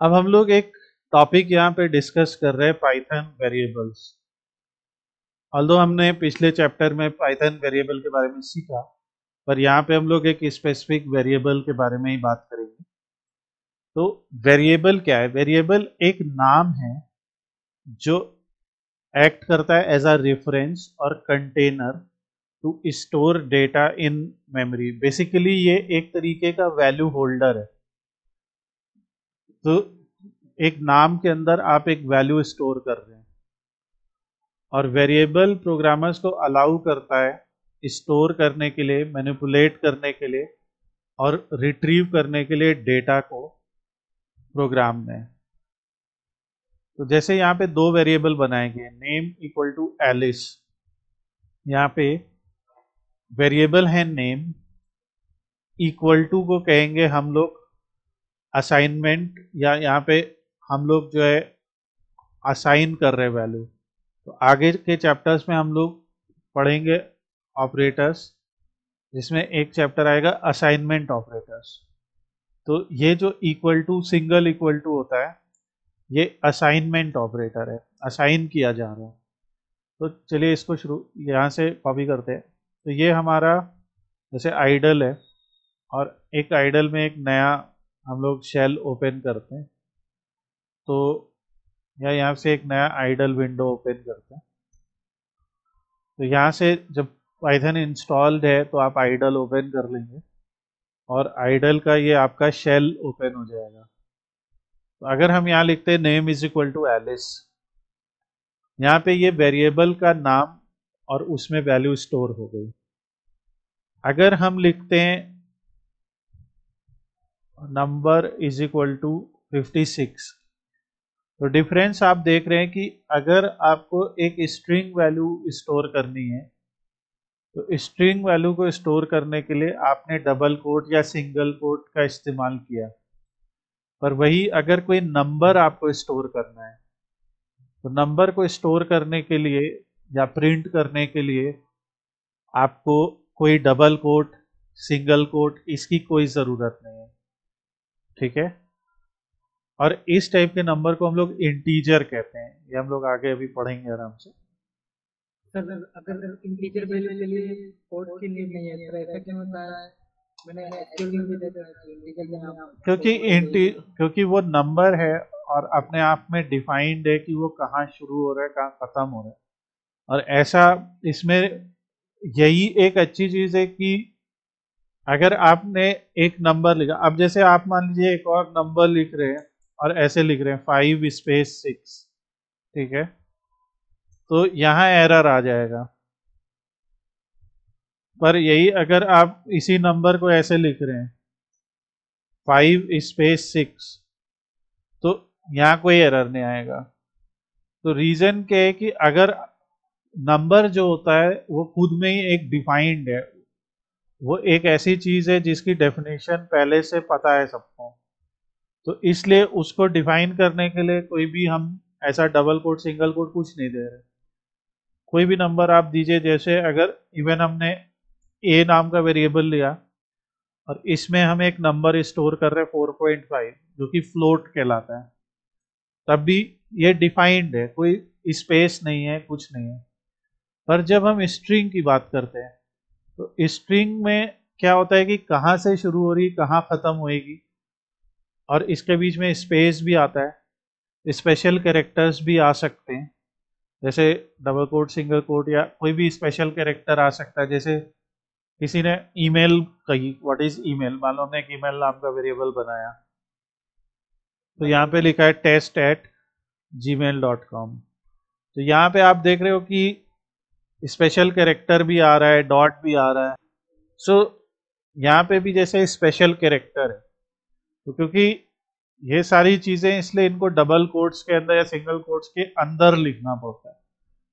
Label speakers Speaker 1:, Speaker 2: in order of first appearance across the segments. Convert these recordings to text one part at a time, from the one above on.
Speaker 1: अब हम लोग एक टॉपिक यहाँ पे डिस्कस कर रहे हैं पाइथन वेरिएबल्स। ऑल्दो हमने पिछले चैप्टर में पाइथन वेरिएबल के बारे में सीखा, पर यहाँ पे हम लोग एक स्पेसिफिक वेरिएबल के बारे में ही बात करेंगे। तो वेरिएबल क्या है? वेरिएबल एक नाम है जो एक्ट करता है एज अ रेफरेंस और container to store data in memory. Basically ये एक तरीके का वैल्यू होल्डर है। तो एक नाम के अंदर आप एक वैल्यू स्टोर कर रहे हैं और वेरिएबल प्रोग्रामर्स को अलाउ करता है स्टोर करने के लिए, मैनिपुलेट करने के लिए और रिट्रीव करने के लिए डेटा को प्रोग्राम में। तो जैसे यहाँ पे दो वेरिएबल बनाएंगे, नेम इक्वल टू एलिस। यहाँ पे वेरिएबल है नेम, इक्वल टू को कहेंगे हम लोग असाइनमेंट, या यहाँ पे हम लोग जो है असाइन कर रहे हैं वैल्यू। तो आगे के चैप्टर्स में हम लोग पढ़ेंगे ऑपरेटर्स, जिसमें एक चैप्टर आएगा असाइनमेंट ऑपरेटर्स। तो ये जो equal to, single equal to होता है, ये असाइनमेंट ऑपरेटर है, असाइन किया जा रहा है। तो चलिए इसको शुरू यहाँ से कॉपी करते हैं। तो ये हमारा जैसे आइडल है और एक आइडल में एक नया हम लोग शेल ओपन करते हैं। तो या यहाँ से एक नया आइडल विंडो ओपन करते हैं। तो यहाँ से जब पाइथन इंस्टॉल्ड है तो आप आइडल ओपन कर लेंगे और आइडल का ये आपका शेल ओपन हो जाएगा। तो अगर हम यहाँ लिखते हैं name is equal to Alice, यहाँ पे ये वेरिएबल का नाम और उसमें वैल्यू स्टोर हो गई। अगर हम लिखते हैं नंबर इज इक्वल टू 56, तो डिफरेंस आप देख रहे हैं कि अगर आपको एक स्ट्रिंग वैल्यू स्टोर करनी है तो स्ट्रिंग वैल्यू को स्टोर करने के लिए आपने डबल कोट या सिंगल कोट का इस्तेमाल किया, पर वही अगर कोई नंबर आपको स्टोर करना है तो नंबर को स्टोर करने के लिए या प्रिंट करने के लिए आपको कोई डबल कोट, सिंगल कोट, इसकी कोई ज़रूरत नहीं है। ठीक है। और इस टाइप के नंबर को हम लोग इंटीजर कहते हैं, ये हम लोग आगे अभी पढ़ेंगे आराम से।
Speaker 2: सर अगर इंटीजर वैल्यू के लिए कोड की नीड नहीं है तो ऐसा क्यों होता है? मैंने एसक्यूएल में भी देखा है कि इंटीजर में आप
Speaker 1: क्योंकि वो नंबर है और अपने आप में डिफाइंड है कि वो कहाँ शुरू हो रहा है, कहाँ खत्म हो रहा है। और ऐसा इसमें यही एक अच्छी चीज है कि अगर आपने एक नंबर लिखा, अब जैसे आप मान लीजिए एक और नंबर लिख रहे हैं और ऐसे लिख रहे हैं 5 स्पेस 6, ठीक है, तो यहाँ एरर आ जाएगा। पर यही अगर आप इसी नंबर को ऐसे लिख रहे हैं 5 स्पेस 6, तो यहाँ कोई एरर नहीं आएगा। तो रीजन क्या है कि अगर नंबर जो होता है वो खुद में ही एक डिफाइंड है, वो एक ऐसी चीज है जिसकी डेफिनेशन पहले से पता है सबको। तो इसलिए उसको डिफाइन करने के लिए कोई भी हम ऐसा डबल कोट, सिंगल कोट कुछ नहीं दे रहे। कोई भी नंबर आप दीजिए, जैसे अगर इवन हमने ए नाम का वेरिएबल लिया और इसमें हम एक नंबर स्टोर कर रहे हैं 4.5, जो कि फ्लोट कहलाता है, तब भी ये डिफाइंड है, कोई स्पेस नहीं है, कुछ नहीं है। पर जब हम स्ट्रिंग की बात करते हैं तो स्ट्रिंग में क्या होता है कि कहाँ से शुरू हो रही, कहाँ खत्म होएगी, और इसके बीच में स्पेस भी आता है, स्पेशल कैरेक्टर्स भी आ सकते हैं, जैसे डबल कोट, सिंगल कोट, या कोई भी स्पेशल कैरेक्टर आ सकता है। जैसे किसी ने ईमेल कही, व्हाट इज ईमेल, मान लो हमने एक ईमेल नाम का वेरिएबल बनाया, तो यहाँ पे लिखा है test@gmail.com। तो यहाँ पे आप देख रहे हो कि स्पेशल कैरेक्टर भी आ रहा है, डॉट भी आ रहा है। सो यहाँ पे भी जैसे स्पेशल कैरेक्टर है, तो क्योंकि ये सारी चीजें, इसलिए इनको डबल कोट्स के अंदर या सिंगल कोट्स के अंदर लिखना पड़ता है,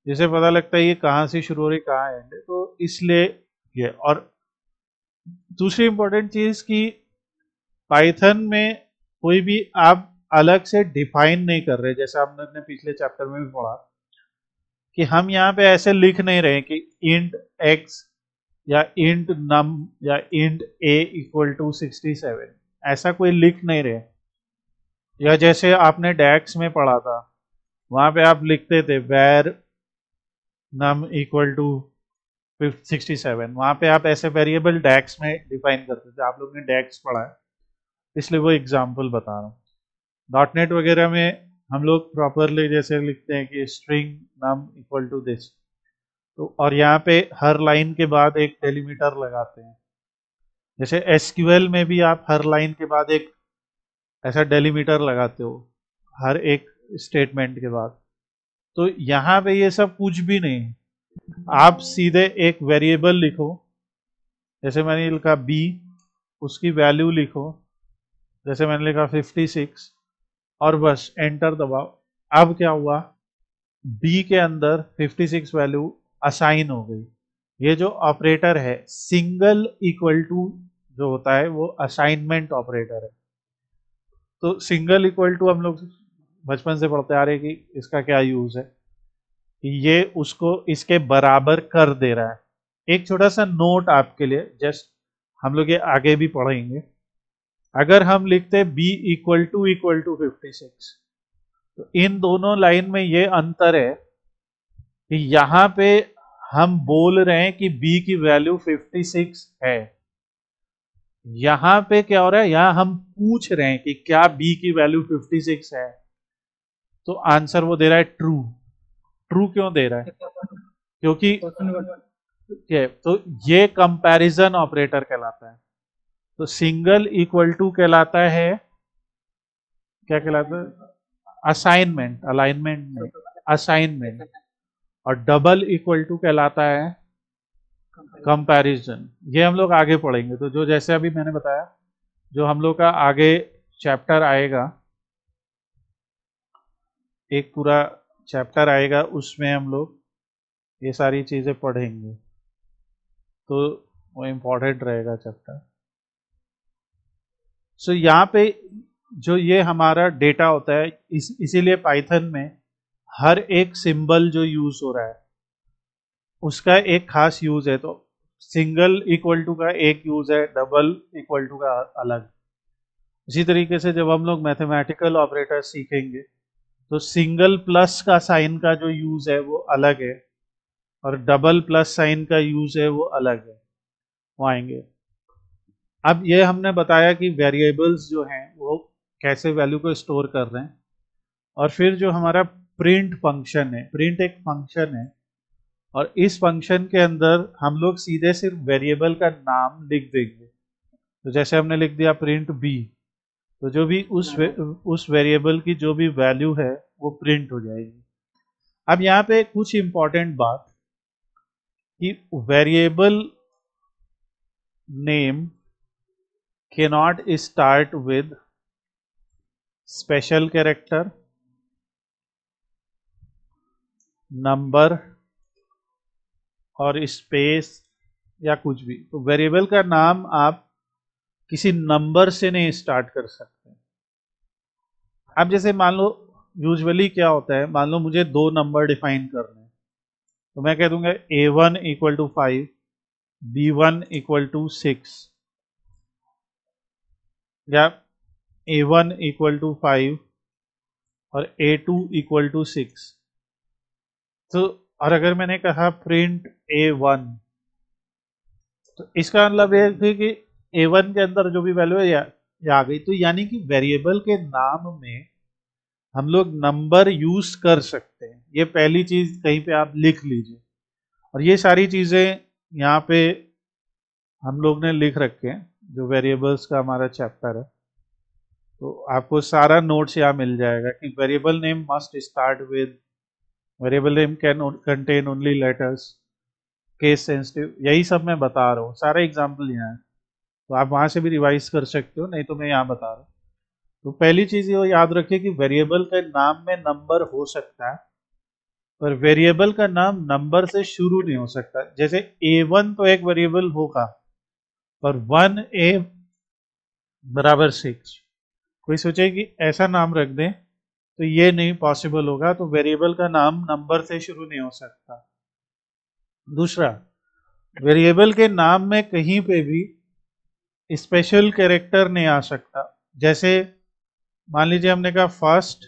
Speaker 1: जिसे पता लगता है ये कहाँ से शुरू हो रही, कहाँ एंड है। तो इसलिए ये। और दूसरी इंपॉर्टेंट चीज कि पाइथन में कोई भी आप अलग से डिफाइन नहीं कर रहे, जैसे हमने अपने पिछले चैप्टर में भी पढ़ा कि हम यहाँ पे ऐसे लिख नहीं रहे कि इंट एक्स या इंट नम या इंट ए इक्वल टू 67, ऐसा कोई लिख नहीं रहे। या जैसे आपने डैक्स में पढ़ा था, वहां पे आप लिखते थे वेर नम इक्वल टू 67, वहां पे आप ऐसे वेरिएबल डैक्स में डिफाइन करते थे। आप लोग ने डैक्स पढ़ा है, इसलिए वो एग्जाम्पल बता रहा हूँ। डॉट नेट वगैरह में हम लोग प्रॉपरली जैसे लिखते हैं कि string num equal to this, तो और यहाँ पे हर लाइन के बाद एक डेलीमीटर लगाते हैं। जैसे एसक्यूएल में भी आप हर लाइन के बाद एक ऐसा डेलीमीटर लगाते हो हर एक स्टेटमेंट के बाद। तो यहाँ पे ये सब कुछ भी नहीं है, आप सीधे एक वेरिएबल लिखो, जैसे मैंने लिखा बी, उसकी वैल्यू लिखो, जैसे मैंने लिखा 56, और बस एंटर दबाओ। अब क्या हुआ, बी के अंदर 56 वैल्यू असाइन हो गई। ये जो ऑपरेटर है सिंगल इक्वल टू जो होता है वो असाइनमेंट ऑपरेटर है। तो सिंगल इक्वल टू हम लोग बचपन से पढ़ते आ रहे हैं कि इसका क्या यूज है, कि ये उसको इसके बराबर कर दे रहा है। एक छोटा सा नोट आपके लिए, जस्ट हम लोग ये आगे भी पढ़ेंगे। अगर हम लिखते b इक्वल टू 56, तो इन दोनों लाइन में ये अंतर है कि यहां पे हम बोल रहे हैं कि b की वैल्यू 56 है। यहां पे क्या हो रहा है, यहां हम पूछ रहे हैं कि क्या b की वैल्यू 56 है, तो आंसर वो दे रहा है ट्रू। ट्रू क्यों दे रहा है, क्योंकि तो ये कंपैरिजन ऑपरेटर कहलाता है। तो सिंगल इक्वल टू कहलाता है, क्या कहलाता है, असाइनमेंट, अलाइनमेंट नहीं, असाइनमेंट। और डबल इक्वल टू कहलाता है कंपैरिजन। ये हम लोग आगे पढ़ेंगे। तो जो जैसे अभी मैंने बताया, जो हम लोग का आगे चैप्टर आएगा, एक पूरा चैप्टर आएगा, उसमें हम लोग ये सारी चीजें पढ़ेंगे, तो वो इम्पोर्टेंट रहेगा चैप्टर। सो यहाँ पे जो ये हमारा डेटा होता है, इसीलिए पाइथन में हर एक सिंबल जो यूज हो रहा है उसका एक खास यूज है। तो सिंगल इक्वल टू का एक यूज है, डबल इक्वल टू का अलग। इसी तरीके से जब हम लोग मैथमेटिकल ऑपरेटर सीखेंगे, तो सिंगल प्लस का साइन का जो यूज है वो अलग है, और डबल प्लस साइन का यूज है वो अलग है, वो आएंगे। अब ये हमने बताया कि वेरिएबल्स जो हैं वो कैसे वैल्यू को स्टोर कर रहे हैं। और फिर जो हमारा प्रिंट फंक्शन है, प्रिंट एक फंक्शन है, और इस फंक्शन के अंदर हम लोग सीधे सिर्फ वेरिएबल का नाम लिख देंगे। तो जैसे हमने लिख दिया प्रिंट बी, तो जो भी उस वेरिएबल की जो भी वैल्यू है वो प्रिंट हो जाएगी। अब यहाँ पे कुछ इंपॉर्टेंट बात, कि variable name cannot start with special character, number और स्पेस या कुछ भी। तो वेरिएबल का नाम आप किसी नंबर से नहीं स्टार्ट कर सकते। अब जैसे मान लो यूजुअली क्या होता है, मान लो मुझे दो नंबर डिफाइन करने हैं, तो मैं कह दूंगा a1 equal to 5, b1 equal to 6, या a1 इक्वल टू 5 और a2 इक्वल टू 6। तो और अगर मैंने कहा प्रिंट a1, तो इसका मतलब ये है कि a1 के अंदर जो भी वैल्यू है ये आ गई। तो यानी कि वेरिएबल के नाम में हम लोग नंबर यूज कर सकते हैं। ये पहली चीज कहीं पे आप लिख लीजिए। और ये सारी चीजें यहाँ पे हम लोग ने लिख रखे हैं, जो वेरिएबल्स का हमारा चैप्टर है। तो आपको सारा नोट्स यहाँ मिल जाएगा कि variable name must start with, variable name can contain only letters, case sensitive, यही सब मैं बता रहा हूँ। सारे एग्जाम्पल यहाँ है, तो आप वहां से भी रिवाइज कर सकते हो, नहीं तो मैं यहाँ बता रहा हूँ। तो पहली चीज ये याद रखिए कि वेरिएबल के नाम में नंबर हो सकता है, पर वेरिएबल का नाम नंबर से शुरू नहीं हो सकता। जैसे a1 तो एक वेरिएबल होगा, पर 1a बराबर 6, कोई सोचे कि ऐसा नाम रख दें, तो ये नहीं पॉसिबल होगा। तो वेरिएबल का नाम नंबर से शुरू नहीं हो सकता। दूसरा, वेरिएबल के नाम में कहीं पे भी स्पेशल कैरेक्टर नहीं आ सकता। जैसे मान लीजिए हमने कहा first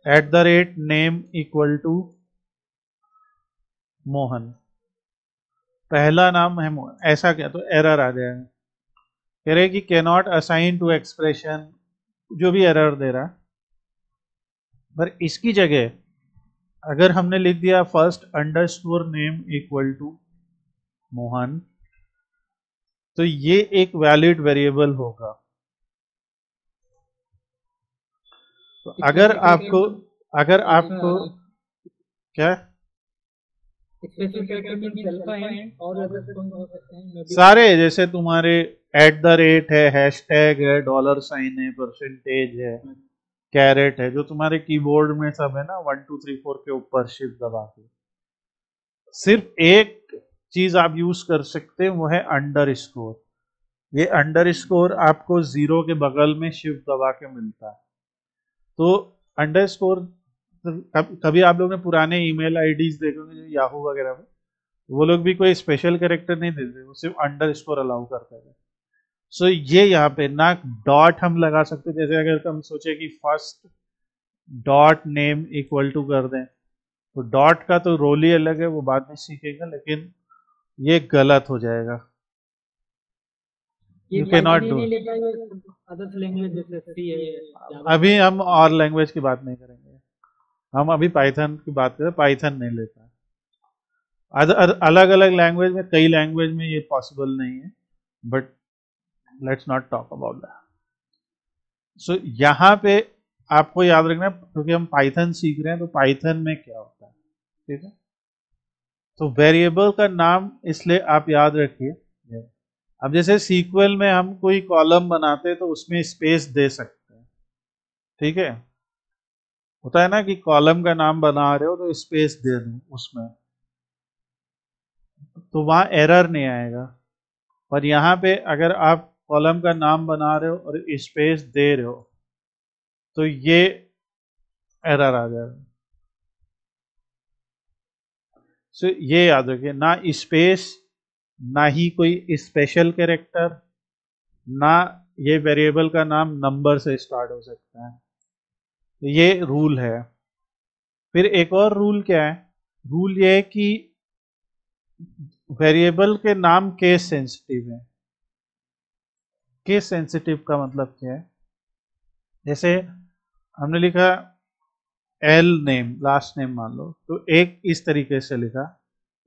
Speaker 1: @name equal to Mohan, पहला नाम है मोहन, ऐसा क्या, तो एरर आ जाएगा। कह रहे कि can not assign to expression, जो भी एरर दे रहा है। पर इसकी जगह अगर हमने लिख दिया first underscore name equal to Mohan, तो ये एक वैलिड वेरिएबल होगा। तो अगर आपको क्या
Speaker 2: special character means alpha and और अदर कौन हो सकते हैं?
Speaker 1: सारे, जैसे तुम्हारे @ है, हैशटैग है, $साइन है, परसेंटेज है, कैरेट है, जो तुम्हारे कीबोर्ड में सब है ना 1 2 3 4 के ऊपर शिफ्ट दबा के। सिर्फ एक चीज आप यूज कर सकते हैं, वो है अंडरस्कोर। ये अंडरस्कोर आपको 0 के बगल में शिफ्ट दबा के मिलता है। तो अंडरस्कोर, कभी आप लोग ने पुराने ईमेल आईडीज देखे होंगे जो याहू वगैरह में, वो लोग भी कोई स्पेशल कैरेक्टर नहीं देते, वो सिर्फ अंडरस्कोर अलाउ करते हैं। सो ये यहाँ पे ना डॉट हम लगा सकते हैं। जैसे अगर हम सोचे कि फर्स्ट .नेम इक्वल टू कर दें, तो डॉट का तो रोल ही अलग है, वो बाद में सीखेगा, लेकिन ये गलत हो जाएगा। You can not do. अभी हम और लैंग्वेज की बात नहीं करेंगे, हम अभी पाइथन की बात करें। पाइथन नहीं लेता, अलग अलग लैंग्वेज में, कई लैंग्वेज में ये पॉसिबल नहीं है, but let's not talk about that. So यहाँ पे आपको याद रखना, क्योंकि हम पाइथन सीख रहे हैं, तो पाइथन में क्या होता है, ठीक है। तो वेरिएबल का नाम इसलिए आप याद रखिए। अब जैसे सीक्वल में हम कोई कॉलम बनाते हैं तो उसमें स्पेस दे सकते हैं, ठीक है। होता है ना कि कॉलम का नाम बना रहे हो तो स्पेस दे दो उसमें, तो वहां एरर नहीं आएगा। पर यहाँ पे अगर आप कॉलम का नाम बना रहे हो और स्पेस दे रहे हो, तो ये एरर आ जाएगा। सो ये याद रखिए, ना स्पेस, ना ही कोई स्पेशल कैरेक्टर, ना ये वेरिएबल का नाम नंबर से स्टार्ट हो सकता है। तो ये रूल है। फिर एक और रूल क्या है, रूल ये है कि वेरिएबल के नाम केस सेंसिटिव है। केस सेंसिटिव का मतलब क्या है, जैसे हमने लिखा एल नेम, लास्ट नेम मान लो, तो एक इस तरीके से लिखा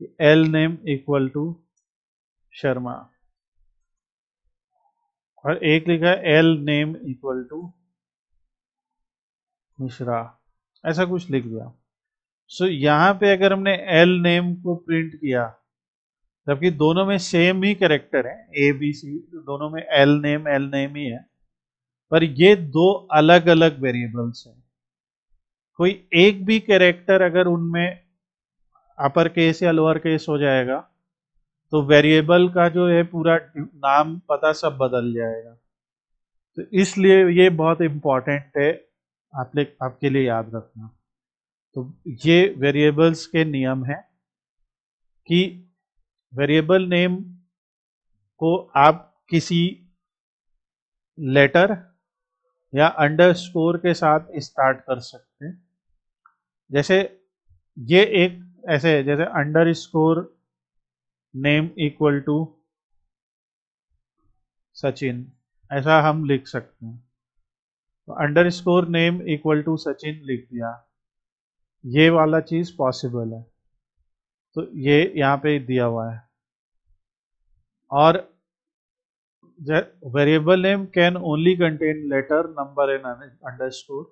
Speaker 1: कि L name equal to Sharma, और एक लिखा L name equal to Mishra, ऐसा कुछ लिख दिया। सो यहां पे अगर हमने एल नेम को प्रिंट किया, जबकि दोनों में सेम ही कैरेक्टर है, ए बी सी, दोनों में एल नेम ही है, पर ये दो अलग अलग वेरिएबल्स हैं। कोई एक भी कैरेक्टर अगर उनमें अपर केस या लोअर केस हो जाएगा, तो वेरिएबल का जो है पूरा नाम पता सब बदल जाएगा। तो इसलिए ये बहुत इंपॉर्टेंट है, आपके लिए याद रखना। तो ये वेरिएबल्स के नियम है कि वेरिएबल नेम को आप किसी लेटर या अंडरस्कोर के साथ स्टार्ट कर सकते हैं। जैसे ये एक ऐसे है, जैसे underscore name equal to Sachin, ऐसा हम लिख सकते हैं। तो underscore name equal to Sachin लिख दिया, ये वाला चीज पॉसिबल है। तो ये यहाँ पे दिया हुआ है। और variable name can only contain letter, number and underscore.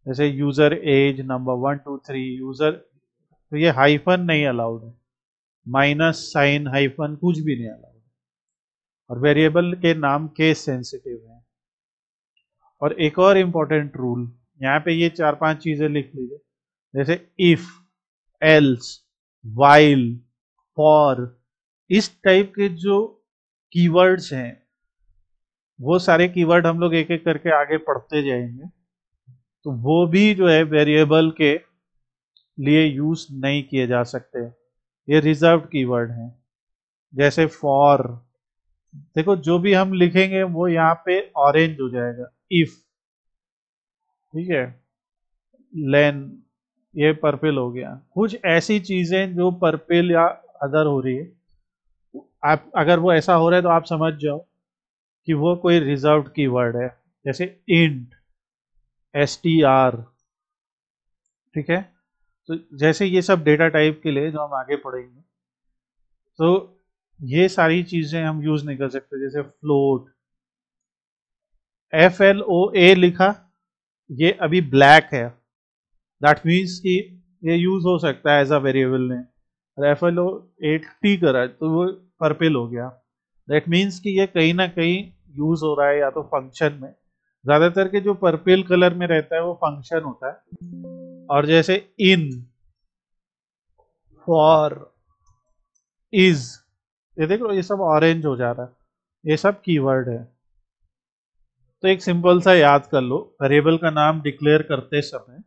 Speaker 1: जैसे यूजर एज, नंबर 1 2 3 यूजर, तो ये हाइफन नहीं अलाउड है, माइनस साइन, हाइफन कुछ भी नहीं अलाउड। और वेरिएबल के नाम केस सेंसिटिव है। और एक और इंपॉर्टेंट रूल, यहाँ पे ये 4 5 चीजें लिख लीजिए, जैसे इफ, एल्स, वाइल, फॉर, इस टाइप के जो कीवर्ड्स हैं, वो सारे कीवर्ड हम लोग एक एक करके आगे पढ़ते जाएंगे, तो वो भी जो है वेरिएबल के लिए यूज नहीं किए जा सकते, ये रिजर्व्ड कीवर्ड हैं। जैसे फॉर, देखो जो भी हम लिखेंगे वो यहाँ पे ऑरेंज हो जाएगा इफ, ठीक है। लेन ये पर्पल हो गया। कुछ ऐसी चीजें जो पर्पल या अदर हो रही है, आप अगर वो ऐसा हो रहा है तो आप समझ जाओ कि वो कोई रिजर्व्ड कीवर्ड है, जैसे इंट, str, ठीक है। तो जैसे ये सब डेटा टाइप के लिए जो हम आगे पढ़ेंगे, तो ये सारी चीजें हम यूज नहीं कर सकते। जैसे फ्लोट, FLOA लिखा, ये अभी ब्लैक है, दैट मीन्स कि ये यूज हो सकता है एज अ वेरिएबल ने। और FLOA करा तो वो पर्पल हो गया, दैट मीन्स कि ये कहीं ना कहीं यूज हो रहा है या तो फंक्शन में। ज्यादातर के जो पर्पल कलर में रहता है वो फंक्शन होता है। और जैसे इन, फॉर, इज, ये देखो ये सब ऑरेंज हो जा रहा है, ये सब कीवर्ड है। तो एक सिंपल सा याद कर लो, वेरिएबल का नाम डिक्लेयर करते समय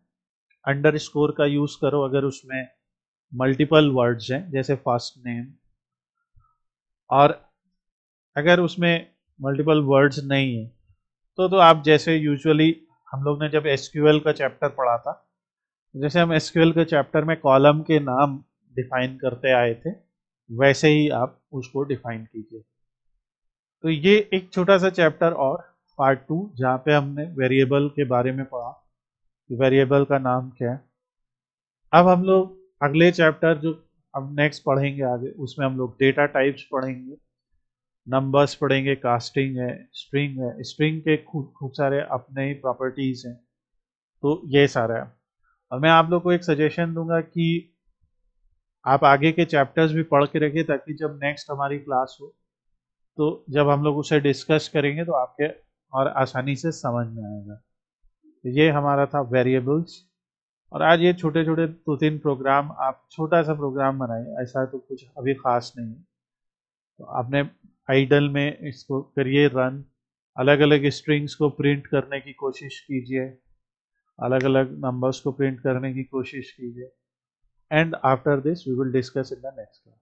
Speaker 1: अंडरस्कोर का यूज करो अगर उसमें मल्टीपल वर्ड्स हैं, जैसे फर्स्ट नेम। और अगर उसमें मल्टीपल वर्ड्स नहीं है तो आप जैसे यूजुअली हम लोग ने जब एसक्यूएल का चैप्टर पढ़ा था, जैसे हम एसक्यूएल के चैप्टर में कॉलम के नाम डिफाइन करते आए थे, वैसे ही आप उसको डिफाइन कीजिए। तो ये एक छोटा सा चैप्टर और पार्ट 2 जहाँ पे हमने वेरिएबल के बारे में पढ़ा कि वेरिएबल का नाम क्या है। अब हम लोग अगले चैप्टर जो अब नेक्स्ट पढ़ेंगे आगे, उसमें हम लोग डेटा टाइप्स पढ़ेंगे, नंबर्स पढ़ेंगे, कास्टिंग है, स्ट्रिंग है। स्ट्रिंग के खूब खूब सारे अपने ही प्रॉपर्टीज हैं। तो ये सारा है। और मैं आप लोग को एक सजेशन दूंगा कि आप आगे के चैप्टर्स भी पढ़ के रखिए, ताकि जब नेक्स्ट हमारी क्लास हो तो जब हम लोग उसे डिस्कस करेंगे तो आपके और आसानी से समझ में आएगा। तो ये हमारा था वेरिएबल्स। और आज ये छोटे छोटे 2-3 प्रोग्राम, आप छोटा सा प्रोग्राम बनाइए, ऐसा तो कुछ अभी खास नहीं है। तो आपने आइडल में इसको करिए रन, अलग अलग स्ट्रिंग्स को प्रिंट करने की कोशिश कीजिए, अलग अलग नंबर्स को प्रिंट करने की कोशिश कीजिए। And after this we will discuss in the next class.